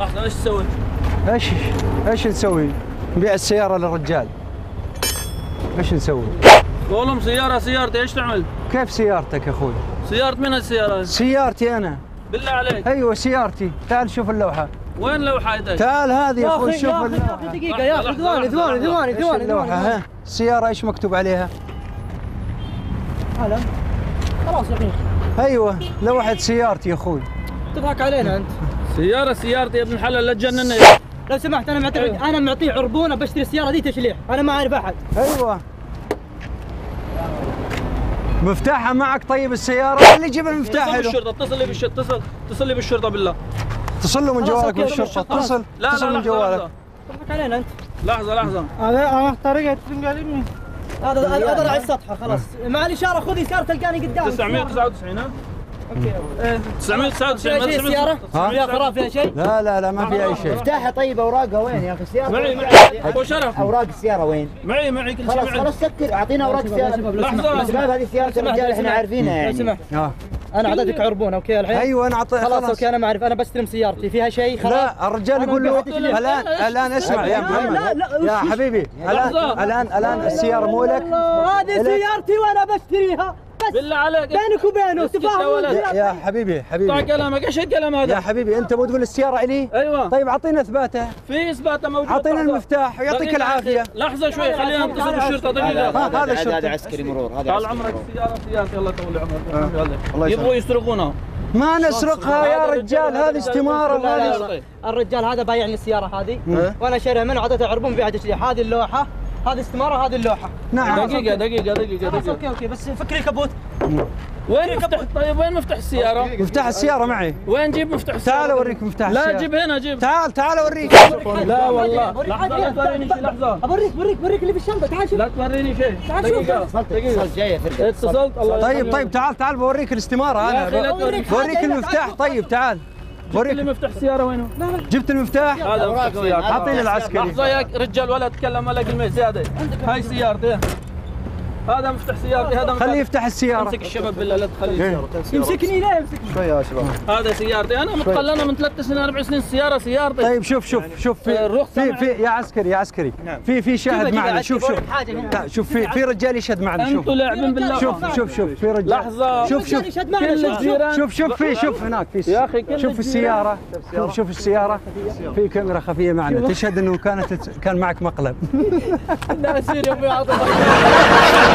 لحظه ايش تسوي؟ ايش نسوي؟ نبيع السيارة للرجال. ايش نسوي؟ قولهم سيارتي ايش تعمل؟ كيف سيارتك يا اخوي؟ سيارة من السيارة؟ سيارتي انا. بالله عليك. ايوه سيارتي، تعال شوف اللوحة. وين لوحة ايدك؟ تعال هذه يا اخوي شوف اللوحة. دقيقة يا اخي ثواني اللوحة ها؟ السيارة ايش مكتوب عليها؟ هلا خلاص يا اخي. ايوه لوحة سيارتي يا اخوي. تضحك علينا انت. سيارتي يا ابن الحلال لا تجنني. لو سمحت انا معطيه عربونه بشتري السيارة دي تشليح، انا ما اعرف احد. ايوه مفتاحها معك؟ طيب السيارة اللي يجيب المفتاح اتصل بالشرطة، اتصل لي بالشرطة بالله. اتصل له من جوالك بالشرطة، اتصل من جوالك. تضحك علينا انت. لحظة هذا طريقة تنقلبني. هذا راعي السطحة خلاص، مع الإشارة خذي إشارة تلقاني قدام. 999 ها؟ اوكي 999 فيها شيء السيارة؟ فيها خراب فيها شيء؟ لا ما في اي شيء. مفتاحها طيب اوراقها وين يا اخي السيارة؟ معي ابو شرف. اوراق السيارة وين؟ معي كل شيء معي. خلاص سكر اعطينا اوراق السيارة. لحظة شباب هذه سيارة الرجال احنا عارفينها يعني. لو سمحت انا اعطيتك عربون اوكي الحين؟ ايوه انا اعطيك خلاص اوكي انا ما اعرف، انا بستلم سيارتي فيها شيء خلاص. لا الرجال يقول له الان اسمع يا محمد يا حبيبي الان السيارة مو لك. هذه سيارتي وانا بشتريها بس بالله عليك بينك وبينه تفاهم. يا حبيبي طلع كلامك، ايش الكلام هذا؟ يا حبيبي انت مو تقول السيارة الي؟ ايوه طيب اعطينا اثباتها. في اثباته موجود. اعطينا المفتاح ويعطيك العافية. لحظة شوي خلينا نتصل بالشرطة دقيقة. هذا الشرطة. هذا عسكري مرور. هذا طال عمرك سيارتي يلا طول عمرك. يبغوا يسرقونها. ما نسرقها يا رجال، هذه استمارة. لا. الرجال هذا بايعني السيارة هذه وانا شاريها منه وعطيته عربون بيعها تشتريها. هذه اللوحة، هذه استمارة، هذه اللوحة. نعم دقيقة. خلاص اوكي بس فكري كبوت. وين مفتاح؟ طيب وين مفتاح السيارة؟ مفتاح السيارة معي. وين جيب مفتاح السيارة؟ تعال اوريك مفتاح السيارة. لا جيب هنا جيب. تعال اوريك. لا والله. لحظة لا توريني شيء لحظة. اوريك اللي في الشنطة. تعال شوف. لا توريني شيء. تعال شوف. اتصلت جاية فرقة. اتصلت الله. طيب تعال بوريك الاستمارة انا. بوريك المفتاح. طيب تعال بوريك لي مفتاح السيارة وينه؟ جبت المفتاح. هذا مفتاح السيارة. اعطيني العسكري. لحظة يا رجال ولا تتكلم ولا كلمة زيادة. هاي سيارتي. هذا مفتاح سيارتي. هذا خليه يفتح السيارة. امسك الشباب بالله لا تخليه. يمسكني لا يمسكني. شوي يا شباب. هذا سيارتي انا متقلنا من 3 سنين 4 سنين السيارة سيارتي. طيب شوف في يا عسكري في شاهد معنا. شوف في رجال يشهد معنا. انتوا لاعبين بالله. شوف في رجال. لحظة. شوف هناك في يا اخي. شوف السيارة. شوف السيارة في كاميرا خفية معنا تشهد انه كان معك مقلب. لا سير يا ابوي عاطف.